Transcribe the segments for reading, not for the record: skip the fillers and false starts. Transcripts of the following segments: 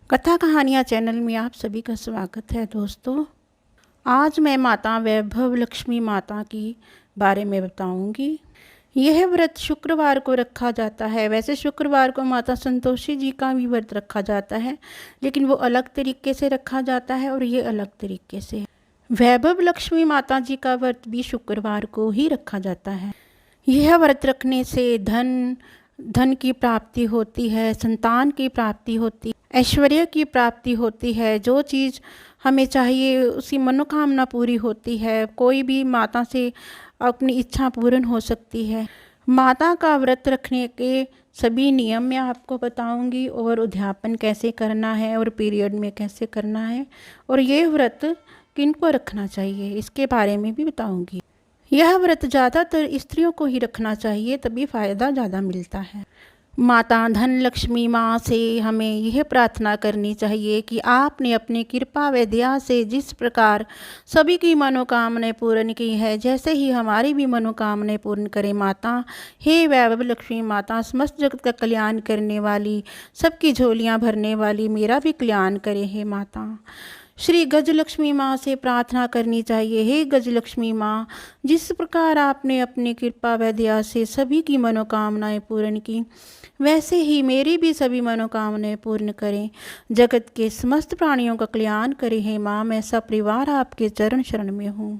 कथा कहानियाँ चैनल में आप सभी का स्वागत है दोस्तों। आज मैं माता वैभव लक्ष्मी माता की बारे में बताऊंगी। यह व्रत शुक्रवार को रखा जाता है। वैसे शुक्रवार को माता संतोषी जी का भी व्रत रखा जाता है, लेकिन वो अलग तरीके से रखा जाता है और ये अलग तरीके से। वैभव लक्ष्मी माता जी का व्रत भी शुक्रवार को ही रखा जाता है। यह व्रत रखने से धन की प्राप्ति होती है, संतान की प्राप्ति होती है, ऐश्वर्य की प्राप्ति होती है। जो चीज़ हमें चाहिए उसी मनोकामना पूरी होती है। कोई भी माता से अपनी इच्छा पूर्ण हो सकती है। माता का व्रत रखने के सभी नियम मैं आपको बताऊंगी, और उद्यापन कैसे करना है और पीरियड में कैसे करना है, और ये व्रत किनको रखना चाहिए इसके बारे में भी बताऊंगी। यह व्रत ज़्यादातर स्त्रियों को ही रखना चाहिए, तभी फ़ायदा ज़्यादा मिलता है। माता धन लक्ष्मी माँ से हमें यह प्रार्थना करनी चाहिए कि आपने अपनी कृपा व दया से जिस प्रकार सभी की मनोकामनाएं पूर्ण की है, जैसे ही हमारी भी मनोकामनाएं पूर्ण करें माता। हे वैभव लक्ष्मी माता, समस्त जगत का कल्याण करने वाली, सबकी झोलियाँ भरने वाली, मेरा भी कल्याण करे हे माता। श्री गजलक्ष्मी माँ से प्रार्थना करनी चाहिए। हे गजलक्ष्मी माँ, जिस प्रकार आपने अपनी कृपा व दया से सभी की मनोकामनाएं पूर्ण की, वैसे ही मेरी भी सभी मनोकामनाएं पूर्ण करें। जगत के समस्त प्राणियों का कल्याण करें हे माँ। मैं सपरिवार आपके चरण शरण में हूँ।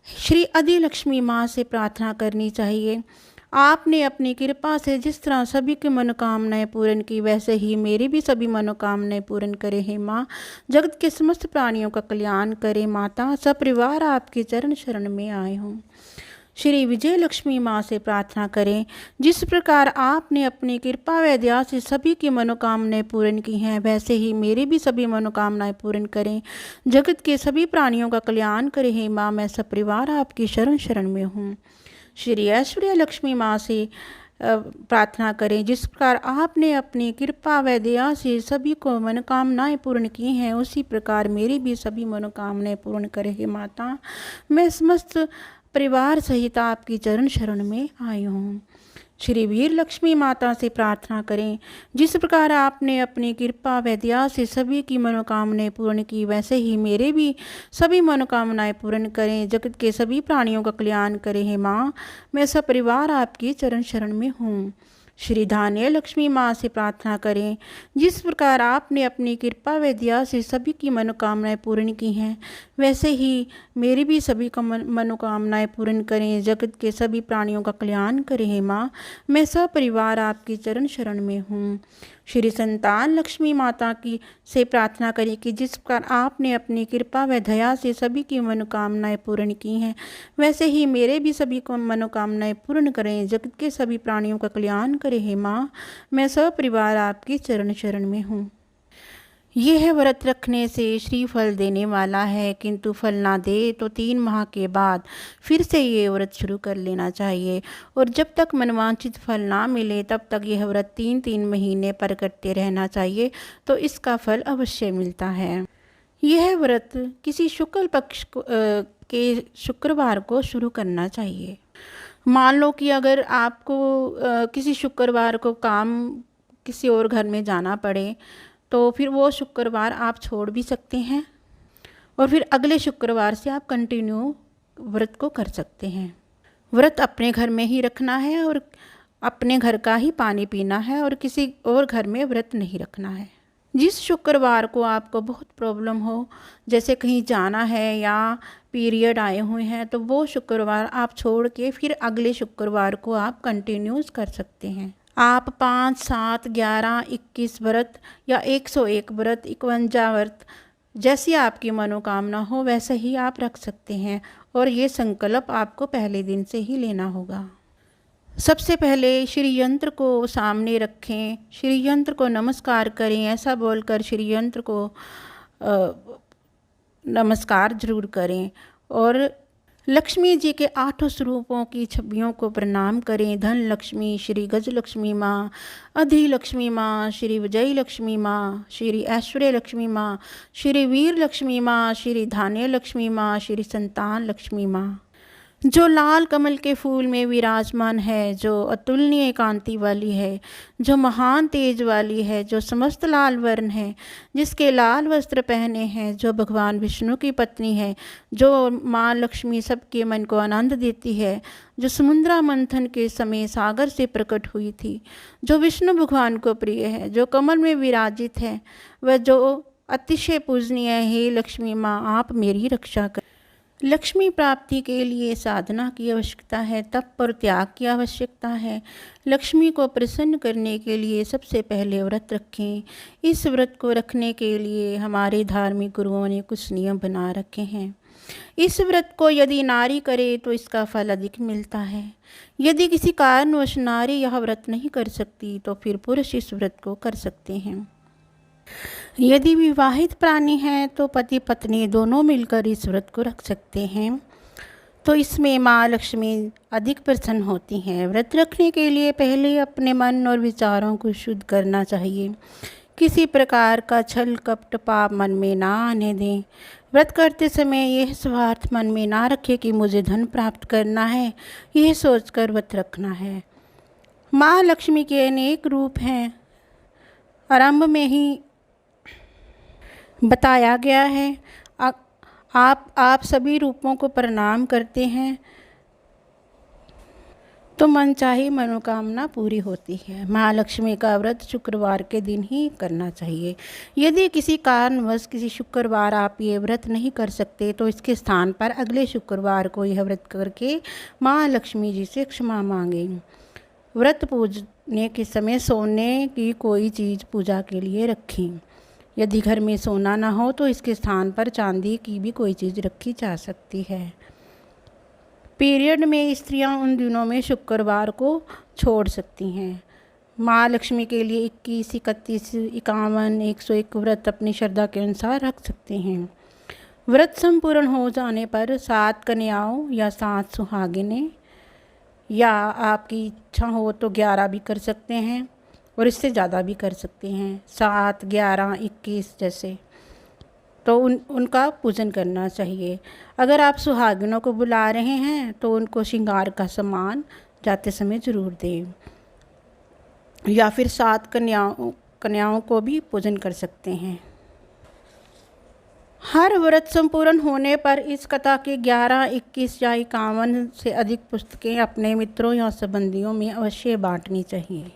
श्री आदिलक्ष्मी माँ से प्रार्थना करनी चाहिए। आपने अपनी कृपा से जिस तरह सभी की मनोकामनाएं पूर्ण की, वैसे ही मेरी भी सभी मनोकामनाएं पूर्ण करें हे माँ। जगत के समस्त प्राणियों का कल्याण करें माता। सपरिवार आपके चरण शरण में आए हूँ। श्री विजय लक्ष्मी माँ से प्रार्थना करें। जिस प्रकार आपने अपनी कृपा व दया से सभी की मनोकामनाएं पूर्ण की हैं, वैसे ही मेरी भी सभी मनोकामनाएं पूर्ण करें। जगत के सभी प्राणियों का कल्याण करें हे माँ। मैं सपरिवार आपकी शरण में हूँ। श्री ऐश्वर्य लक्ष्मी माँ से प्रार्थना करें। जिस प्रकार आपने अपनी कृपा व दया से सभी को मनोकामनाएं पूर्ण की हैं, उसी प्रकार मेरी भी सभी मनोकामनाएं पूर्ण करें हे माता। मैं समस्त परिवार सहित आपकी चरण शरण में आई हूँ। श्री वीर लक्ष्मी माता से प्रार्थना करें। जिस प्रकार आपने अपनी कृपा व दया से सभी की मनोकामनाएं पूर्ण की, वैसे ही मेरे भी सभी मनोकामनाएं पूर्ण करें। जगत के सभी प्राणियों का कल्याण करें हे माँ। मैं सपरिवार आपकी चरण शरण में हूँ। श्री धान्य लक्ष्मी माँ से प्रार्थना करें। जिस प्रकार आपने अपनी कृपा व दया से सभी की मनोकामनाएं पूर्ण की हैं, वैसे ही मेरी भी सभी का मनोकामनाएं पूर्ण करें। जगत के सभी प्राणियों का कल्याण करें हे माँ। मैं सपरिवार आपकी चरण शरण में हूँ। श्री संतान लक्ष्मी माता की से प्रार्थना करें कि जिस प्रकार आपने अपनी कृपा व दया से सभी की मनोकामनाएं पूर्ण की हैं, वैसे ही मेरे भी सभी को मनोकामनाएं पूर्ण करें। जगत के सभी प्राणियों का कल्याण करें हे माँ। मैं सपरिवार आपकी चरण शरण में हूँ। यह व्रत रखने से श्रीफल देने वाला है, किंतु फल ना दे तो 3 माह के बाद फिर से ये व्रत शुरू कर लेना चाहिए, और जब तक मनवांछित फल ना मिले तब तक यह व्रत 3-3 महीने पर करते रहना चाहिए, तो इसका फल अवश्य मिलता है। यह व्रत किसी शुक्ल पक्ष के शुक्रवार को शुरू करना चाहिए। मान लो कि अगर आपको किसी शुक्रवार को काम किसी और घर में जाना पड़े, तो फिर वो शुक्रवार आप छोड़ भी सकते हैं, और फिर अगले शुक्रवार से आप कंटिन्यू व्रत को कर सकते हैं। व्रत अपने घर में ही रखना है, और अपने घर का ही पानी पीना है, और किसी और घर में व्रत नहीं रखना है। जिस शुक्रवार को आपको बहुत प्रॉब्लम हो, जैसे कहीं जाना है या पीरियड आए हुए हैं, तो वो शुक्रवार आप छोड़ के फिर अगले शुक्रवार को आप कंटिन्यूस कर सकते हैं। आप 5, 7, 11, 21 व्रत या 101 व्रत, 51 व्रत, जैसी आपकी मनोकामना हो वैसे ही आप रख सकते हैं, और ये संकल्प आपको पहले दिन से ही लेना होगा। सबसे पहले श्री यंत्र को सामने रखें, श्री यंत्र को नमस्कार करें। ऐसा बोलकर श्री यंत्र को नमस्कार जरूर करें, और लक्ष्मी जी के 8 स्वरूपों की छवियों को प्रणाम करें। धन लक्ष्मी श्री गजलक्ष्मी माँ, अधिलक्ष्मी माँ श्री विजय लक्ष्मी माँ, श्री ऐश्वर्य लक्ष्मी माँ, श्री वीर लक्ष्मी माँ, श्री धान्य लक्ष्मी माँ, श्री संतान लक्ष्मी माँ। जो लाल कमल के फूल में विराजमान है, जो अतुलनीय कांति वाली है, जो महान तेज वाली है, जो समस्त लाल वर्ण है, जिसके लाल वस्त्र पहने हैं, जो भगवान विष्णु की पत्नी है, जो माँ लक्ष्मी सबके मन को आनंद देती है, जो समुद्रा मंथन के समय सागर से प्रकट हुई थी, जो विष्णु भगवान को प्रिय है, जो कमल में विराजित है, वह जो अतिशय पूजनीय है। हे लक्ष्मी माँ, आप मेरी रक्षा कर। लक्ष्मी प्राप्ति के लिए साधना की आवश्यकता है, तप और त्याग की आवश्यकता है। लक्ष्मी को प्रसन्न करने के लिए सबसे पहले व्रत रखें। इस व्रत को रखने के लिए हमारे धार्मिक गुरुओं ने कुछ नियम बना रखे हैं। इस व्रत को यदि नारी करे तो इसका फल अधिक मिलता है। यदि किसी कारणवश नारी यह व्रत नहीं कर सकती तो फिर पुरुष इस व्रत को कर सकते हैं। यदि विवाहित प्राणी हैं तो पति पत्नी दोनों मिलकर इस व्रत को रख सकते हैं, तो इसमें माँ लक्ष्मी अधिक प्रसन्न होती हैं। व्रत रखने के लिए पहले अपने मन और विचारों को शुद्ध करना चाहिए। किसी प्रकार का छल कपट पाप मन में ना आने दें। व्रत करते समय यह स्वार्थ मन में ना रखें कि मुझे धन प्राप्त करना है, यह सोचकर व्रत रखना है। माँ लक्ष्मी के अनेक रूप हैं, आरंभ में ही बताया गया है। आप सभी रूपों को प्रणाम करते हैं तो मनचाही मनोकामना पूरी होती है। माँ लक्ष्मी का व्रत शुक्रवार के दिन ही करना चाहिए। यदि किसी कारणवश किसी शुक्रवार आप ये व्रत नहीं कर सकते तो इसके स्थान पर अगले शुक्रवार को यह व्रत करके माँ लक्ष्मी जी से क्षमा मांगें। व्रत पूजने के समय सोने की कोई चीज़ पूजा के लिए रखें। यदि घर में सोना ना हो तो इसके स्थान पर चांदी की भी कोई चीज़ रखी जा सकती है। पीरियड में स्त्रियां उन दिनों में शुक्रवार को छोड़ सकती हैं। माँ लक्ष्मी के लिए 21, 31, 51, 101 व्रत अपनी श्रद्धा के अनुसार रख सकते हैं। व्रत संपूर्ण हो जाने पर 7 कन्याओं या 7 सुहागिनें, या आपकी इच्छा हो तो 11 भी कर सकते हैं और इससे ज़्यादा भी कर सकते हैं, 7, 11, 21 जैसे, तो उनका पूजन करना चाहिए। अगर आप सुहागिनों को बुला रहे हैं तो उनको श्रृंगार का सामान जाते समय ज़रूर दें, या फिर 7 कन्याओं को भी पूजन कर सकते हैं। हर व्रत संपूर्ण होने पर इस कथा के 11, 21 या 51 से अधिक पुस्तकें अपने मित्रों या संबंधियों में अवश्य बांटनी चाहिए।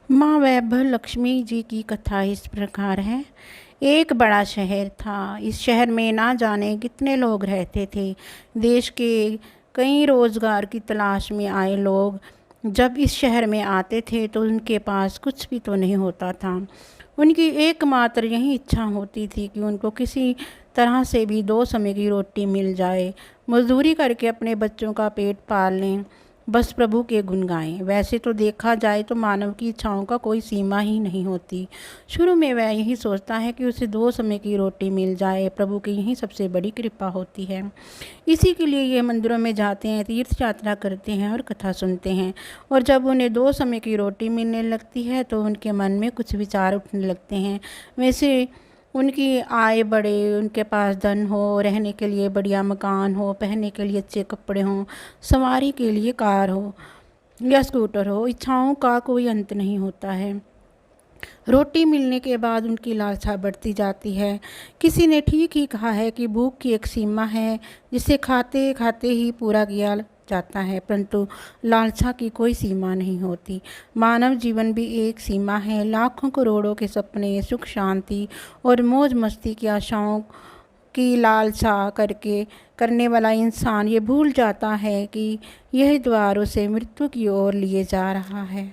माँ वैभव लक्ष्मी जी की कथा इस प्रकार है। एक बड़ा शहर था। इस शहर में ना जाने कितने लोग रहते थे। देश के कई रोज़गार की तलाश में आए लोग जब इस शहर में आते थे तो उनके पास कुछ भी तो नहीं होता था। उनकी एकमात्र यही इच्छा होती थी कि उनको किसी तरह से भी 2 समय की रोटी मिल जाए, मजदूरी करके अपने बच्चों का पेट पाल लें, बस प्रभु के गुण गाएं। वैसे तो देखा जाए तो मानव की इच्छाओं का कोई सीमा ही नहीं होती। शुरू में वह यही सोचता है कि उसे 2 समय की रोटी मिल जाए, प्रभु की यही सबसे बड़ी कृपा होती है। इसी के लिए ये मंदिरों में जाते हैं, तीर्थ यात्रा करते हैं और कथा सुनते हैं। और जब उन्हें 2 समय की रोटी मिलने लगती है तो उनके मन में कुछ विचार उठने लगते हैं। वैसे उनकी आय बढ़े, उनके पास धन हो, रहने के लिए बढ़िया मकान हो, पहनने के लिए अच्छे कपड़े हों, सवारी के लिए कार हो या स्कूटर हो, इच्छाओं का कोई अंत नहीं होता है। रोटी मिलने के बाद उनकी लालसा बढ़ती जाती है। किसी ने ठीक ही कहा है कि भूख की एक सीमा है जिसे खाते खाते ही पूरा किया जाता है, परंतु लालसा की कोई सीमा नहीं होती। मानव जीवन भी एक सीमा है। लाखों करोड़ों के सपने, सुख शांति और मौज मस्ती की आशाओं की लालसा करने वाला इंसान ये भूल जाता है कि यह द्वार उसे मृत्यु की ओर लिए जा रहा है।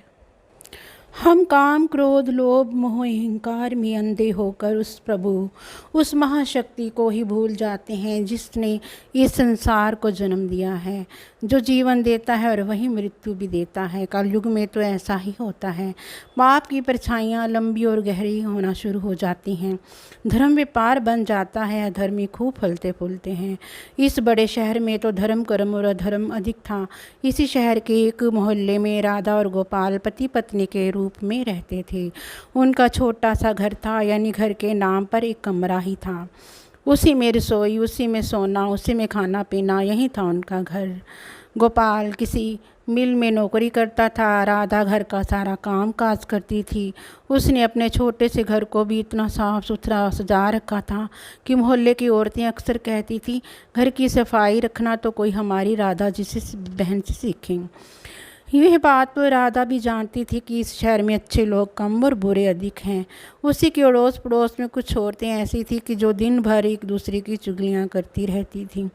हम काम, क्रोध, लोभ, मोह, अहंकार में अंधे होकर उस प्रभु, उस महाशक्ति को ही भूल जाते हैं जिसने इस संसार को जन्म दिया है, जो जीवन देता है और वही मृत्यु भी देता है। कलयुग में तो ऐसा ही होता है। पाप की परछाइयाँ लंबी और गहरी होना शुरू हो जाती हैं। धर्म व्यापार बन जाता है, अधर्मी खूब फलते फूलते हैं। इस बड़े शहर में तो धर्म, कर्म और अधर्म अधिक था। इसी शहर के एक मोहल्ले में राधा और गोपाल पति पत्नी के रूप में रहते थे। उनका छोटा सा घर था, यानी घर के नाम पर एक कमरा ही था। उसी में रसोई, उसी में सोना, उसी में खाना पीना, यही था उनका घर। गोपाल किसी मिल में नौकरी करता था, राधा घर का सारा काम काज करती थी। उसने अपने छोटे से घर को भी इतना साफ सुथरा सजा रखा था कि मोहल्ले की औरतें अक्सर कहती थी, घर की सफाई रखना तो कोई हमारी राधा जी से बहन से सीखें। यह बात तो राधा भी जानती थी कि इस शहर में अच्छे लोग कम और बुरे अधिक हैं। उसी के अड़ोस पड़ोस में कुछ औरतें ऐसी थी कि जो दिन भर एक दूसरे की चुगलियाँ करती रहती थीं।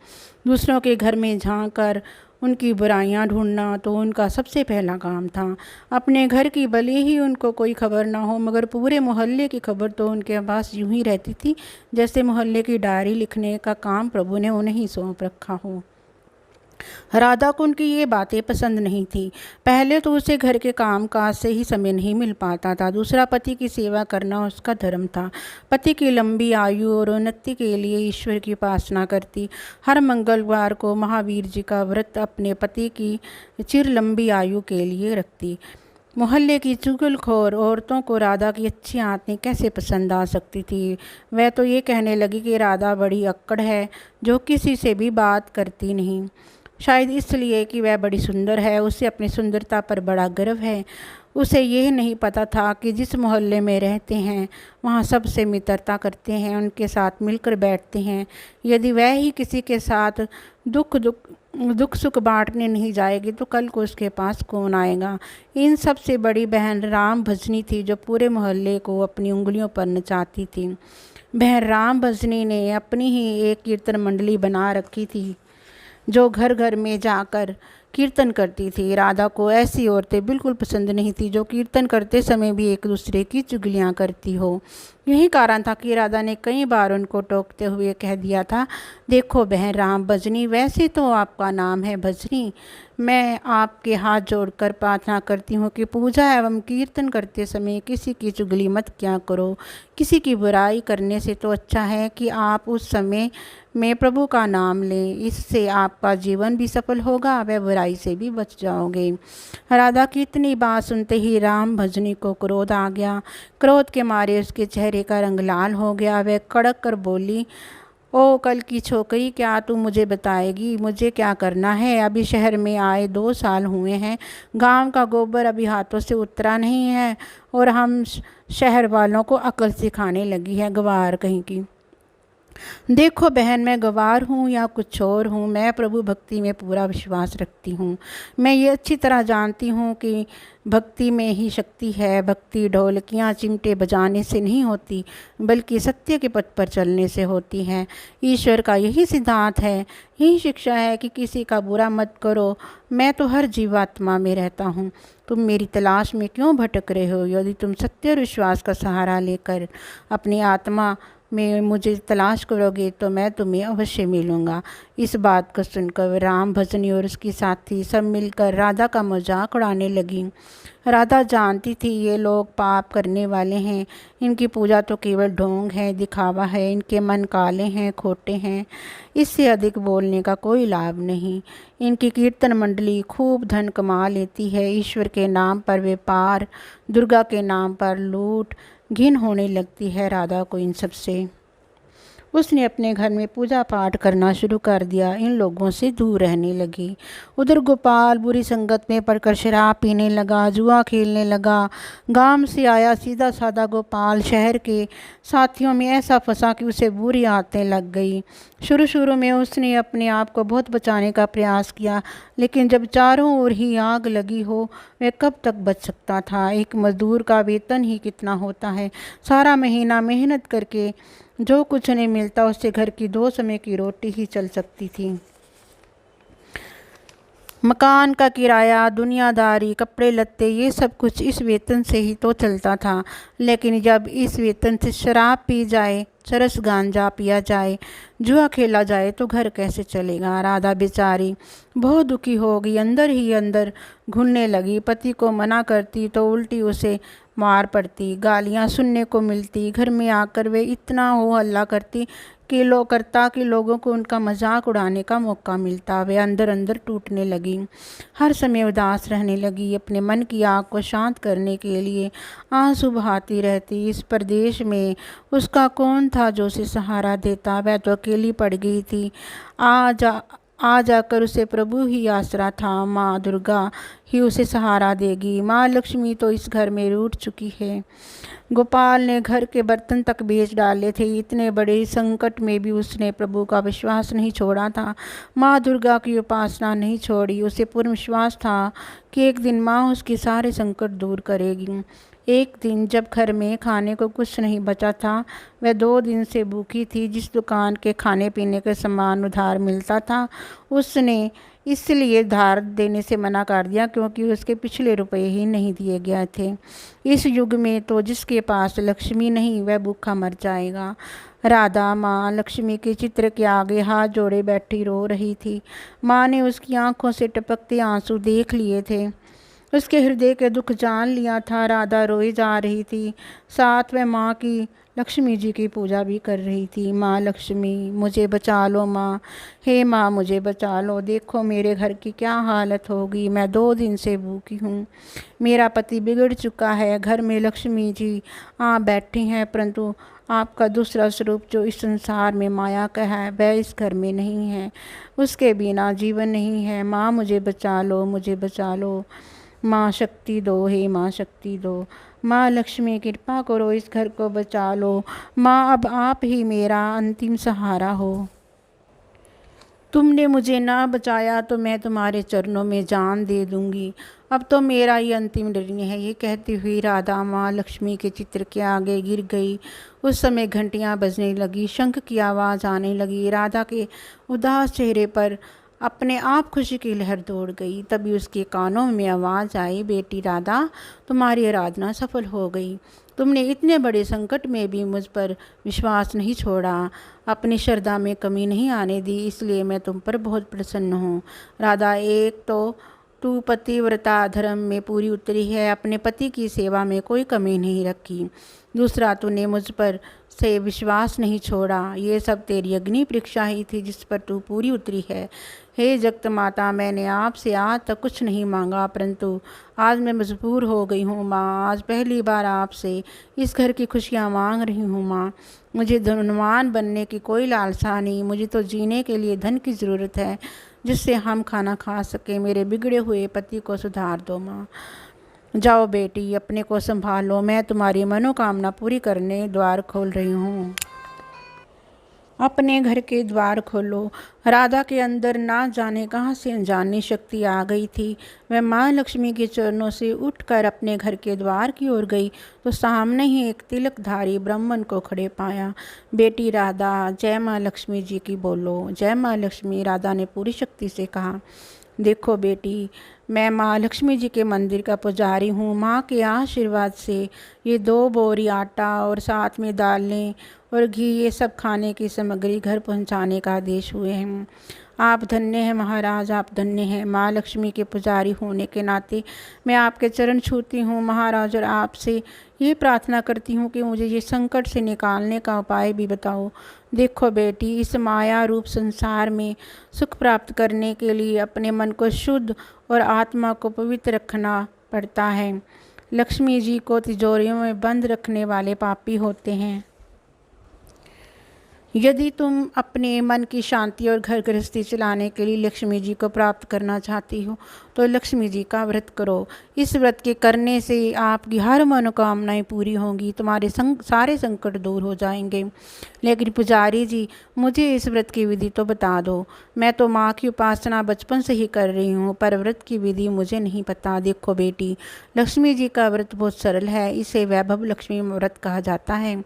दूसरों के घर में झांक कर उनकी बुराइयां ढूंढना तो उनका सबसे पहला काम था। अपने घर की भले ही उनको कोई खबर ना हो, मगर पूरे मोहल्ले की खबर तो उनके पास यूं ही रहती थी जैसे मोहल्ले की डायरी लिखने का काम प्रभु ने उन्हें ही सौंप रखा हो। राधा को उनकी ये बातें पसंद नहीं थी। पहले तो उसे घर के काम काज से ही समय नहीं मिल पाता था, दूसरा पति की सेवा करना उसका धर्म था। पति की लंबी आयु और उन्नति के लिए ईश्वर की उपासना करती। हर मंगलवार को महावीर जी का व्रत अपने पति की चिर लंबी आयु के लिए रखती। मोहल्ले की चुगलखोर औरतों को राधा की अच्छी आदतें कैसे पसंद आ सकती थी। वह तो ये कहने लगी कि राधा बड़ी अक्कड़ है, जो किसी से भी बात करती नहीं। शायद इसलिए कि वह बड़ी सुंदर है, उसे अपनी सुंदरता पर बड़ा गर्व है। उसे यह नहीं पता था कि जिस मोहल्ले में रहते हैं वहाँ सबसे मित्रता करते हैं, उनके साथ मिलकर बैठते हैं। यदि वह ही किसी के साथ दुख सुख बांटने नहीं जाएगी तो कल को उसके पास कौन आएगा। इन सबसे बड़ी बहन राम भजनी थी, जो पूरे मोहल्ले को अपनी उंगलियों पर नचाती थी। बहन राम भजनी ने अपनी ही एक कीर्तन मंडली बना रखी थी, जो घर घर में जाकर कीर्तन करती थी। राधा को ऐसी औरतें बिल्कुल पसंद नहीं थी जो कीर्तन करते समय भी एक दूसरे की चुगलियाँ करती हो। यही कारण था कि राधा ने कई बार उनको टोकते हुए कह दिया था, देखो बहन राम भजनी, वैसे तो आपका नाम है भजनी, मैं आपके हाथ जोड़कर प्रार्थना करती हूँ कि पूजा एवं कीर्तन करते समय किसी की चुगली मत क्या करो। किसी की बुराई करने से तो अच्छा है कि आप उस समय में प्रभु का नाम लें, इससे आपका जीवन भी सफल होगा, वह बुराई से भी बच जाओगे। राधा की इतनी बात सुनते ही राम भजनी को क्रोध आ गया। क्रोध के मारे उसके चेहरे का रंग लाल हो गया। वह कड़क कर बोली, ओ कल की छोकरी, क्या तू मुझे बताएगी मुझे क्या करना है? अभी शहर में आए 2 साल हुए हैं, गांव का गोबर अभी हाथों से उतरा नहीं है और हम शहर वालों को अकल सिखाने लगी है, गवार कहीं की। देखो बहन, मैं गवार हूँ या कुछ और हूँ, मैं प्रभु भक्ति में पूरा विश्वास रखती हूँ। मैं ये अच्छी तरह जानती हूँ कि भक्ति में ही शक्ति है। भक्ति ढोलकियाँ चिमटे बजाने से नहीं होती, बल्कि सत्य के पथ पर चलने से होती है। ईश्वर का यही सिद्धांत है, यही शिक्षा है कि किसी का बुरा मत करो। मैं तो हर जीवात्मा में रहता हूँ, तुम मेरी तलाश में क्यों भटक रहे हो? यदि तुम सत्य और विश्वास का सहारा लेकर अपनी आत्मा में मुझे तलाश करोगे तो मैं तुम्हें अवश्य मिलूँगा। इस बात को सुनकर राम भजनी और उसकी साथी सब मिलकर राधा का मजाक उड़ाने लगी। राधा जानती थी ये लोग पाप करने वाले हैं, इनकी पूजा तो केवल ढोंग है, दिखावा है, इनके मन काले हैं, खोटे हैं, इससे अधिक बोलने का कोई लाभ नहीं। इनकी कीर्तन मंडली खूब धन कमा लेती है, ईश्वर के नाम पर व्यापार, दुर्गा के नाम पर लूट, घिन होने लगती है राधा को इन सब से। उसने अपने घर में पूजा पाठ करना शुरू कर दिया, इन लोगों से दूर रहने लगी। उधर गोपाल बुरी संगत में पड़कर शराब पीने लगा, जुआ खेलने लगा। गांव से आया सीधा साधा गोपाल शहर के साथियों में ऐसा फंसा कि उसे बुरी आदतें लग गई। शुरू में उसने अपने आप को बहुत बचाने का प्रयास किया, लेकिन जब चारों ओर ही आग लगी हो, वह कब तक बच सकता था? एक मजदूर का वेतन ही कितना होता है? सारा महीना मेहनत करके जो कुछ नहीं मिलता, उससे घर की 2 समय की रोटी ही चल सकती थी। मकान का किराया, दुनियादारी, कपड़े लत्ते, ये सब कुछ इस वेतन से ही तो चलता था। लेकिन जब इस वेतन से शराब पी जाए, चरस गांजा पिया जाए, जुआ खेला जाए तो घर कैसे चलेगा? राधा बेचारी बहुत दुखी हो गई, अंदर ही अंदर घुलने लगी। पति को मना करती तो उल्टी उसे मार पड़ती, गालियाँ सुनने को मिलती। घर में आकर वे इतना हो हल्ला करती करता कि लोगों को उनका मजाक उड़ाने का मौका मिलता। वे अंदर अंदर टूटने लगी, हर समय उदास रहने लगी। अपने मन की आग को शांत करने के लिए आंसू बहाती रहती। इस प्रदेश में उसका कौन था जो उसे सहारा देता? वह तो अकेली पड़ गई थी। आ जाकर उसे प्रभु ही आसरा था। माँ दुर्गा ही उसे सहारा देगी। माँ लक्ष्मी तो इस घर में रूठ चुकी है। गोपाल ने घर के बर्तन तक बेच डाले थे। इतने बड़े संकट में भी उसने प्रभु का विश्वास नहीं छोड़ा था। माँ दुर्गा की उपासना नहीं छोड़ी। उसे पूर्ण विश्वास था कि एक दिन माँ उसके सारे संकट दूर करेगी। एक दिन जब घर में खाने को कुछ नहीं बचा था, वह 2 दिन से भूखी थी। जिस दुकान के खाने पीने के सामान उधार मिलता था, उसने इसलिए धार देने से मना कर दिया क्योंकि उसके पिछले रुपए ही नहीं दिए गए थे। इस युग में तो जिसके पास लक्ष्मी नहीं वह भूखा मर जाएगा। राधा माँ लक्ष्मी के चित्र के आगे हाथ जोड़े बैठी रो रही थी। माँ ने उसकी आंखों से टपकते आंसू देख लिए थे, उसके हृदय के दुख जान लिया था। राधा रोई जा रही थी, साथ वह माँ की लक्ष्मी जी की पूजा भी कर रही थी। माँ लक्ष्मी मुझे बचा लो माँ, हे माँ मुझे बचा लो। देखो मेरे घर की क्या हालत होगी। मैं 2 दिन से भूखी हूँ। मेरा पति बिगड़ चुका है। घर में लक्ष्मी जी बैठी हैं, परंतु आपका दूसरा स्वरूप जो इस संसार में माया का है वह इस घर में नहीं है। उसके बिना जीवन नहीं है। माँ मुझे बचा लो, मुझे बचा लो। माँ शक्ति दो, हे माँ शक्ति दो। माँ लक्ष्मी कृपा करो, इस घर को बचा लो। माँ अब आप ही मेरा अंतिम सहारा हो। तुमने मुझे ना बचाया तो मैं तुम्हारे चरणों में जान दे दूंगी। अब तो मेरा ये अंतिम निर्णय है। ये कहती हुई राधा माँ लक्ष्मी के चित्र के आगे गिर गई। उस समय घंटियाँ बजने लगी, शंख की आवाज़ आने लगी। राधा के उदास चेहरे पर अपने आप खुशी की लहर दौड़ गई। तभी उसके कानों में आवाज़ आई, बेटी राधा तुम्हारी आराधना सफल हो गई। तुमने इतने बड़े संकट में भी मुझ पर विश्वास नहीं छोड़ा, अपनी श्रद्धा में कमी नहीं आने दी, इसलिए मैं तुम पर बहुत प्रसन्न हूँ। राधा, एक तो तू पतिव्रता धर्म में पूरी उतरी है, अपने पति की सेवा में कोई कमी नहीं रखी। दूसरा, तूने मुझ पर से विश्वास नहीं छोड़ा। ये सब तेरी अग्नि परीक्षा ही थी जिस पर तू पूरी उतरी है। हे जगत माता, मैंने आपसे आज तक कुछ नहीं मांगा, परंतु आज मैं मजबूर हो गई हूँ माँ। आज पहली बार आपसे इस घर की खुशियाँ मांग रही हूँ माँ। मुझे धनवान बनने की कोई लालसा नहीं, मुझे तो जीने के लिए धन की ज़रूरत है जिससे हम खाना खा सकें। मेरे बिगड़े हुए पति को सुधार दो माँ। जाओ बेटी, अपने को संभालो, मैं तुम्हारी मनोकामना पूरी करने द्वार खोल रही हूँ। अपने घर के द्वार खोलो। राधा के अंदर ना जाने कहाँ से अनजानी शक्ति आ गई थी। वह माँ लक्ष्मी के चरणों से उठकर अपने घर के द्वार की ओर गई तो सामने ही एक तिलकधारी ब्राह्मण को खड़े पाया। बेटी राधा, जय माँ लक्ष्मी जी की बोलो। जय माँ लक्ष्मी, राधा ने पूरी शक्ति से कहा। देखो बेटी, मैं माँ लक्ष्मी जी के मंदिर का पुजारी हूँ। माँ के आशीर्वाद से ये 2 बोरी आटा और साथ में दालें और घी, ये सब खाने की सामग्री घर पहुँचाने का आदेश हुए हैं। आप धन्य हैं महाराज, आप धन्य हैं। माँ लक्ष्मी के पुजारी होने के नाते मैं आपके चरण छूती हूँ महाराज, और आपसे ये प्रार्थना करती हूँ कि मुझे ये संकट से निकालने का उपाय भी बताओ। देखो बेटी, इस माया रूप संसार में सुख प्राप्त करने के लिए अपने मन को शुद्ध और आत्मा को पवित्र रखना पड़ता है। लक्ष्मी जी को तिजोरियों में बंद रखने वाले पापी होते हैं। यदि तुम अपने मन की शांति और घर गृहस्थी चलाने के लिए लक्ष्मी जी को प्राप्त करना चाहती हो तो लक्ष्मी जी का व्रत करो। इस व्रत के करने से आपकी हर मनोकामनाएं पूरी होंगी, तुम्हारे सारे संकट दूर हो जाएंगे। लेकिन पुजारी जी, मुझे इस व्रत की विधि तो बता दो। मैं तो माँ की उपासना बचपन से ही कर रही हूँ, पर व्रत की विधि मुझे नहीं पता। देखो बेटी, लक्ष्मी जी का व्रत बहुत सरल है, इसे वैभव लक्ष्मी व्रत कहा जाता है।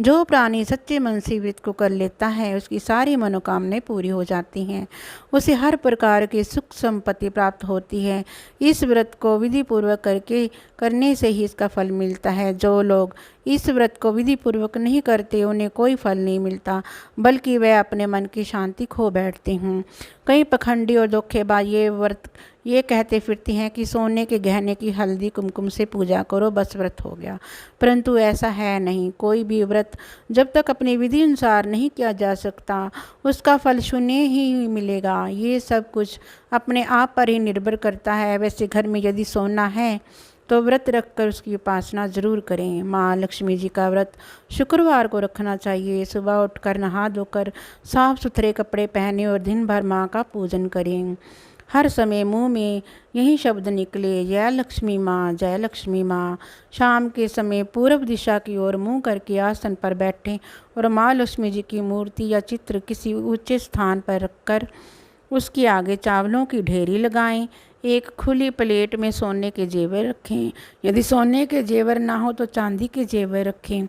जो प्राणी सच्चे मन से व्रत को कर लेता है उसकी सारी मनोकामनाएं पूरी हो जाती हैं, उसे हर प्रकार की सुख संपत्ति प्राप्त होती है। इस व्रत को विधि पूर्वक करने से ही इसका फल मिलता है। जो लोग इस व्रत को विधि पूर्वक नहीं करते उन्हें कोई फल नहीं मिलता, बल्कि वह अपने मन की शांति खो बैठते हैं। कई पखंडी और धोखेबाज ये कहते फिरते हैं कि सोने के गहने की हल्दी कुमकुम से पूजा करो, बस व्रत हो गया। परंतु ऐसा है नहीं। कोई भी व्रत जब तक अपनी विधि अनुसार नहीं किया जा सकता, उसका फल शून्य ही मिलेगा। ये सब कुछ अपने आप पर ही निर्भर करता है। वैसे घर में यदि सोना है तो व्रत रखकर उसकी उपासना जरूर करें। माँ लक्ष्मी जी का व्रत शुक्रवार को रखना चाहिए। सुबह उठकर नहा धोकर साफ सुथरे कपड़े पहने और दिन भर माँ का पूजन करें। हर समय मुंह में यही शब्द निकले, जय लक्ष्मी माँ, जय लक्ष्मी माँ। शाम के समय पूर्व दिशा की ओर मुंह करके आसन पर बैठें और माँ लक्ष्मी जी की मूर्ति या चित्र किसी ऊंचे स्थान पर रखकर उसके आगे चावलों की ढेरी लगाएं। एक खुली प्लेट में सोने के जेवर रखें। यदि सोने के जेवर ना हो तो चांदी के जेवर रखें।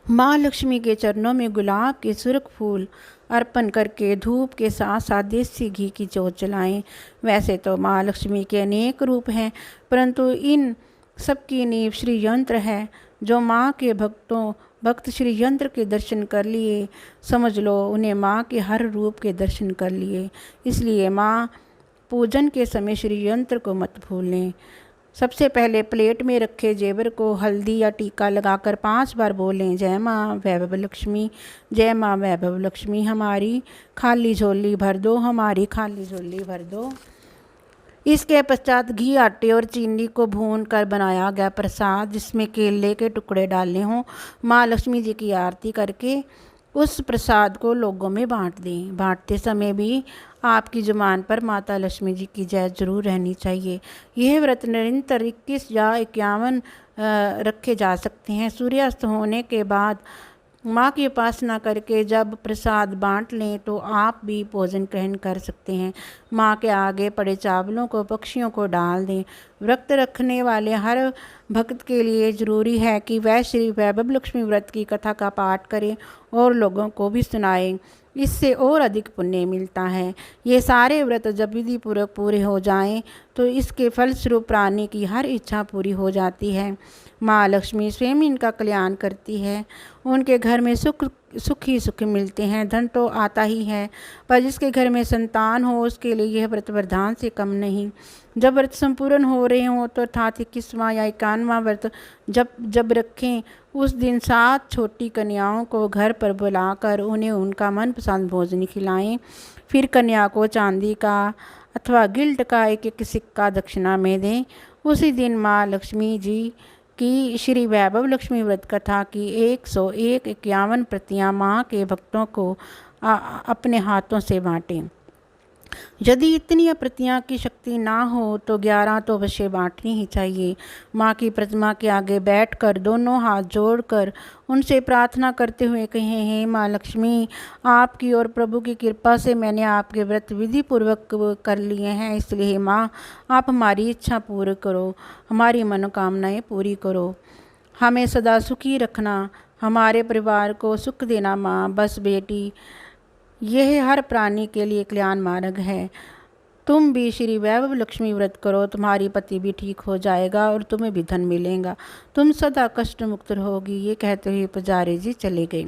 माँ लक्ष्मी के चरणों में गुलाब के सुर्ख फूल अर्पण करके धूप के साथ साथ देसी घी की जोत जलाएं। वैसे तो माँ लक्ष्मी के अनेक रूप हैं, परंतु इन सबकी नींव श्री यंत्र है। जो माँ के भक्त श्री यंत्र के दर्शन कर लिए, समझ लो उन्हें माँ के हर रूप के दर्शन कर लिए। इसलिए माँ पूजन के समय श्री यंत्र को मत भूलें। सबसे पहले प्लेट में रखे जेवर को हल्दी या टीका लगाकर 5 बार बोलें, जय माँ वैभव लक्ष्मी, जय माँ वैभव लक्ष्मी, हमारी खाली झोली भर दो, हमारी खाली झोली भर दो। इसके पश्चात घी, आटे और चीनी को भून कर बनाया गया प्रसाद, जिसमें केले के टुकड़े डाले हों, माँ लक्ष्मी जी की आरती करके उस प्रसाद को लोगों में बांट दें। बांटते समय भी आपकी जुबान पर माता लक्ष्मी जी की जय जरूर रहनी चाहिए। यह व्रत निरंतर 21 या 51 रखे जा सकते हैं। सूर्यास्त होने के बाद माँ की उपासना करके जब प्रसाद बांट लें तो आप भी भोजन ग्रहण कर सकते हैं। माँ के आगे पड़े चावलों को पक्षियों को डाल दें। व्रत रखने वाले हर भक्त के लिए ज़रूरी है कि वह श्री वैभव लक्ष्मी व्रत की कथा का पाठ करें और लोगों को भी सुनाएं। इससे और अधिक पुण्य मिलता है। ये सारे व्रत जब विधि पूर्वक पूरे हो जाएं तो इसके फलस्वरूप प्राणी की हर इच्छा पूरी हो जाती है। माँ लक्ष्मी स्वयं इनका कल्याण करती है। उनके घर में सुख ही सुख मिलते हैं। धन तो आता ही है, पर जिसके घर में संतान हो उसके लिए यह व्रत वरदान से कम नहीं। जब व्रत संपूर्ण हो रहे हों तो अर्थात 21वां या 51वां व्रत जब रखें, उस दिन 7 छोटी कन्याओं को घर पर बुलाकर उन्हें उनका मनपसंद भोजन खिलाएं। फिर कन्या को चांदी का अथवा गिल्ट का एक सिक्का दक्षिणा में दें। उसी दिन माँ लक्ष्मी जी की श्री वैभव लक्ष्मी व्रत कथा की 151 प्रतियां माँ के भक्तों को अपने हाथों से बांटें। यदि इतनी प्रतियां की शक्ति ना हो तो 11 तो अवश्य बांटनी ही चाहिए। माँ की प्रतिमा के आगे बैठकर दोनों हाथ जोड़कर उनसे प्रार्थना करते हुए कहें, हे माँ लक्ष्मी, आपकी और प्रभु की कृपा से मैंने आपके व्रत विधि पूर्वक कर लिए हैं, इसलिए माँ आप हमारी इच्छा पूरी करो, हमारी मनोकामनाएं पूरी करो, हमें सदा सुखी रखना, हमारे परिवार को सुख देना माँ। बस बेटी, यह हर प्राणी के लिए कल्याण मार्ग है। तुम भी श्री वैभव लक्ष्मी व्रत करो, तुम्हारी पति भी ठीक हो जाएगा और तुम्हें भी धन मिलेगा, तुम सदा कष्ट मुक्त रहोगी। ये कहते हुए पुजारी जी चले गए।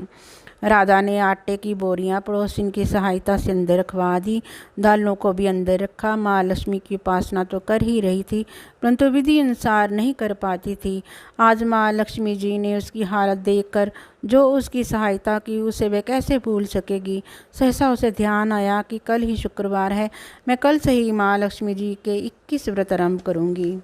राधा ने आटे की बोरियां पड़ोसिन की सहायता से अंदर रखवा दी। दालों को भी अंदर रखा। माँ लक्ष्मी की उपासना तो कर ही रही थी, परंतु विधि अनुसार नहीं कर पाती थी। आज माँ लक्ष्मी जी ने उसकी हालत देखकर जो उसकी सहायता की, उसे वह कैसे भूल सकेगी। सहसा उसे ध्यान आया कि कल ही शुक्रवार है, मैं कल से ही माँ लक्ष्मी जी के 21 व्रत आरंभ करूँगी।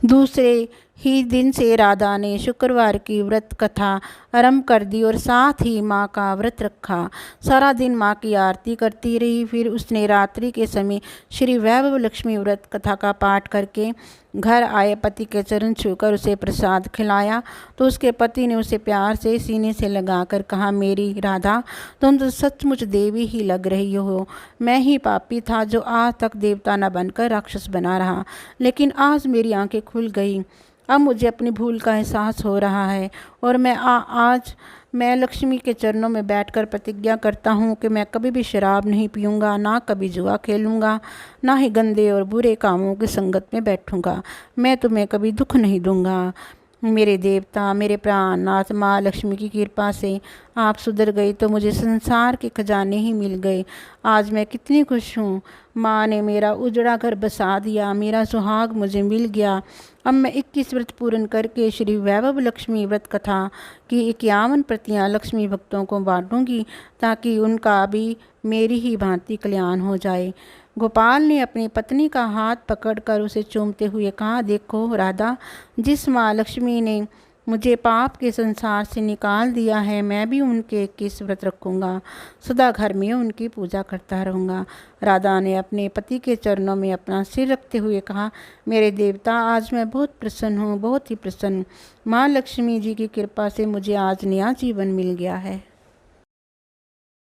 दूसरे ही दिन से राधा ने शुक्रवार की व्रत कथा आरंभ कर दी और साथ ही माँ का व्रत रखा। सारा दिन माँ की आरती करती रही। फिर उसने रात्रि के समय श्री वैभव लक्ष्मी व्रत कथा का पाठ करके घर आए पति के चरण छूकर उसे प्रसाद खिलाया तो उसके पति ने उसे प्यार से सीने से लगाकर कहा, मेरी राधा, तुम तो सचमुच देवी ही लग रही हो। मैं ही पापी था जो आज तक देवता न बनकर राक्षस बना रहा, लेकिन आज मेरी आंखें खुल गई। अब मुझे अपनी भूल का एहसास हो रहा है और आज मैं लक्ष्मी के चरणों में बैठकर प्रतिज्ञा करता हूँ कि मैं कभी भी शराब नहीं पीऊँगा, ना कभी जुआ खेलूँगा, ना ही गंदे और बुरे कामों की संगत में बैठूँगा। मैं तुम्हें कभी दुख नहीं दूँगा। मेरे देवता, मेरे प्राणनाथ, माँ लक्ष्मी की कृपा से आप सुधर गई तो मुझे संसार के खजाने ही मिल गए। आज मैं कितनी खुश हूँ। माँ ने मेरा उजड़ा घर बसा दिया, मेरा सुहाग मुझे मिल गया। अब मैं 21 व्रत पूर्ण करके श्री वैभव लक्ष्मी व्रत कथा की 51 प्रतियाँ लक्ष्मी भक्तों को बांटूंगी ताकि उनका भी मेरी ही भांति कल्याण हो जाए। गोपाल ने अपनी पत्नी का हाथ पकड़कर उसे चूमते हुए कहा, देखो राधा, जिस माँ लक्ष्मी ने मुझे पाप के संसार से निकाल दिया है, मैं भी उनके 21 व्रत रखूँगा, सदा घर में उनकी पूजा करता रहूँगा। राधा ने अपने पति के चरणों में अपना सिर रखते हुए कहा, मेरे देवता, आज मैं बहुत प्रसन्न हूँ, बहुत ही प्रसन्न। माँ लक्ष्मी जी की कृपा से मुझे आज नया जीवन मिल गया है।